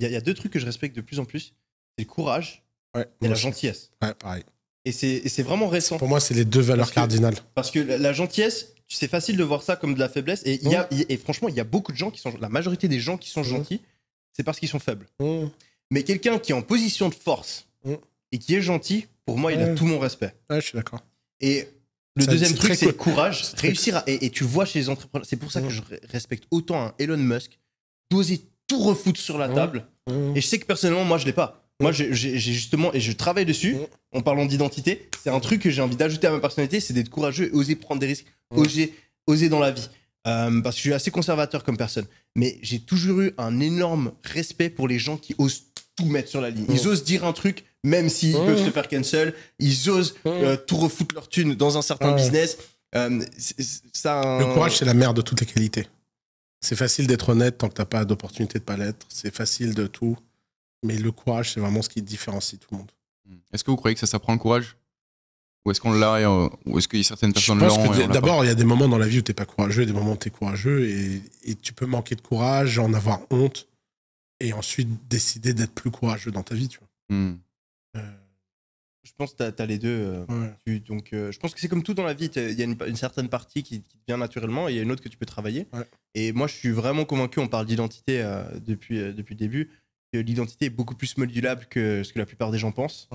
y a deux trucs que je respecte de plus en plus. C'est le courage Ouais, et la gentillesse. Ouais, pareil. Et c'est vraiment récent. Pour moi, c'est les deux valeurs cardinales. Parce que la gentillesse, c'est facile de voir ça comme de la faiblesse. Et, et franchement, il y a beaucoup de gens qui sont... La majorité des gens qui sont gentils, c'est parce qu'ils sont faibles. Mais quelqu'un qui est en position de force et qui est gentil, pour moi, il a tout mon respect. Ouais, je suis d'accord. Et le deuxième truc, c'est le courage. Réussir à... Et tu vois chez les entrepreneurs, c'est pour ça que je respecte autant un Elon Musk, d'oser tout refoutre sur la table. Et je sais que personnellement, moi, je l'ai pas. Moi, j'ai justement, et je travaille dessus, en parlant d'identité, c'est un truc que j'ai envie d'ajouter à ma personnalité, c'est d'être courageux et oser prendre des risques, oser dans la vie. Parce que je suis assez conservateur comme personne. Mais j'ai toujours eu un énorme respect pour les gens qui osent tout mettre sur la ligne. Ils osent dire un truc, même s'ils peuvent se faire cancel. Ils osent tout refoutre leur thune dans un certain business. Le courage, c'est la mère de toutes les qualités. C'est facile d'être honnête tant que t'as pas d'opportunité de pas l'être. C'est facile de tout. Mais le courage, c'est vraiment ce qui différencie tout le monde. Est-ce que vous croyez que ça s'apprend le courage? Ou est-ce qu'on l'a ou est-ce que certaines personnes l'ont? Je pense que d'abord, il y a des moments dans la vie où t'es pas courageux, des moments où t'es courageux, et tu peux manquer de courage, en avoir honte, et ensuite décider d'être plus courageux dans ta vie, tu vois. Je pense que t'as les deux. Donc, je pense que c'est comme tout dans la vie. Il y a une certaine partie qui te vient naturellement et il y a une autre que tu peux travailler. Et moi, je suis vraiment convaincu, on parle d'identité depuis le début, que l'identité est beaucoup plus modulable que ce que la plupart des gens pensent.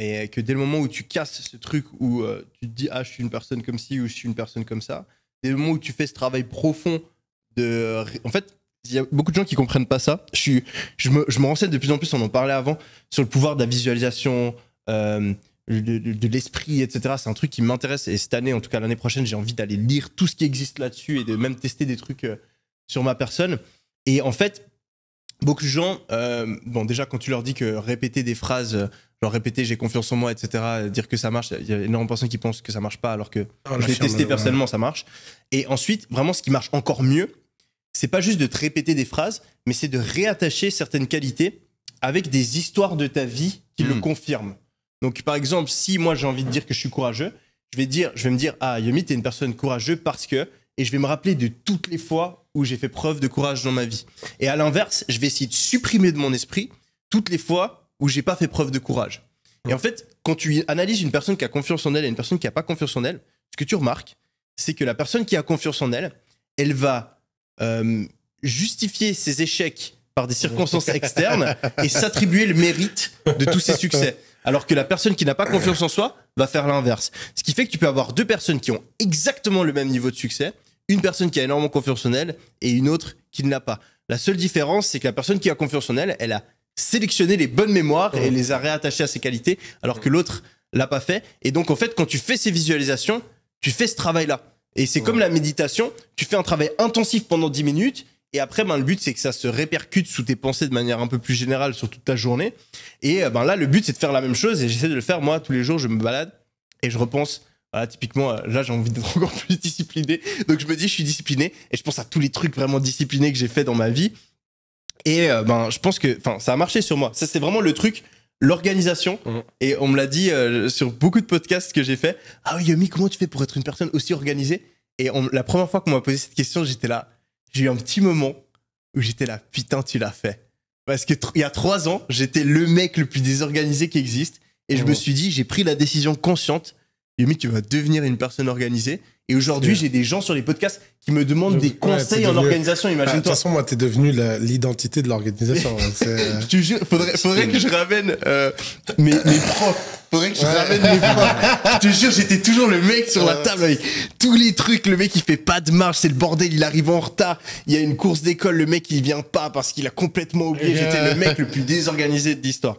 Et que dès le moment où tu casses ce truc où tu te dis « Ah, je suis une personne comme ci » ou « Je suis une personne comme ça », dès le moment où tu fais ce travail profond de... En fait, il y a beaucoup de gens qui comprennent pas ça. Je me renseigne de plus en plus, on en parlait avant, sur le pouvoir de la visualisation, de l'esprit, etc. C'est un truc qui m'intéresse. Et cette année, en tout cas l'année prochaine, j'ai envie d'aller lire tout ce qui existe là-dessus et de même tester des trucs sur ma personne. Et en fait, beaucoup de gens, bon déjà quand tu leur dis que répéter des phrases, genre répéter j'ai confiance en moi, etc., dire que ça marche, il y a énormément de personnes qui pensent que ça marche pas alors que je l'ai testé personnellement, ça marche. Et ensuite, vraiment ce qui marche encore mieux, c'est pas juste de te répéter des phrases, mais c'est de réattacher certaines qualités avec des histoires de ta vie qui le confirment. Donc par exemple, si moi j'ai envie de dire que je suis courageux, je vais me dire ah Yomi, t'es une personne courageuse parce que, et je vais me rappeler de toutes les fois où j'ai fait preuve de courage dans ma vie. Et à l'inverse, je vais essayer de supprimer de mon esprit toutes les fois où j'ai pas fait preuve de courage. Et en fait, quand tu analyses une personne qui a confiance en elle et une personne qui a pas confiance en elle, ce que tu remarques, c'est que la personne qui a confiance en elle, elle va justifier ses échecs par des circonstances externes et s'attribuer le mérite de tous ses succès. Alors que la personne qui n'a pas confiance en soi va faire l'inverse. Ce qui fait que tu peux avoir deux personnes qui ont exactement le même niveau de succès, une personne qui a énormément confiance en elle et une autre qui ne l'a pas. La seule différence, c'est que la personne qui a confiance en elle, elle a sélectionné les bonnes mémoires et les a réattachées à ses qualités, alors que l'autre l'a pas fait. Et donc, en fait, quand tu fais ces visualisations, tu fais ce travail-là. Et c'est comme la méditation, tu fais un travail intensif pendant 10 minutes, et après, le but, c'est que ça se répercute sous tes pensées de manière un peu plus générale sur toute ta journée. Et là, le but, c'est de faire la même chose, et j'essaie de le faire, moi, tous les jours, je me balade, et je repense, voilà, typiquement, là, j'ai envie d'être encore plus discipliné, donc je me dis, je suis discipliné, et je pense à tous les trucs vraiment disciplinés que j'ai fait dans ma vie, et je pense que ça a marché sur moi. Ça, c'est vraiment le truc, l'organisation, et on me l'a dit sur beaucoup de podcasts que j'ai fait. Ah oui, Yomi, comment tu fais pour être une personne aussi organisée? Et la première fois qu'on m'a posé cette question, j'étais là, j'ai eu un petit moment où j'étais là, putain, tu l'as fait. Parce que il y a 3 ans, j'étais le mec le plus désorganisé qui existe, et je me suis dit, j'ai pris la décision consciente, Yomi, tu vas devenir une personne organisée. Et aujourd'hui, j'ai des gens sur les podcasts qui me demandent des conseils en organisation, imagine-toi. De toute façon, moi, t'es devenu l'identité de l'organisation. Je te jure, faudrait que je ramène mes profs. Faudrait que je ramène mes profs. Je te jure, j'étais toujours le mec sur la table avec tous les trucs. Le mec, il fait pas de marche, c'est le bordel, il arrive en retard. Il y a une course d'école, le mec, il vient pas parce qu'il a complètement oublié. J'étais le mec le plus désorganisé de l'histoire.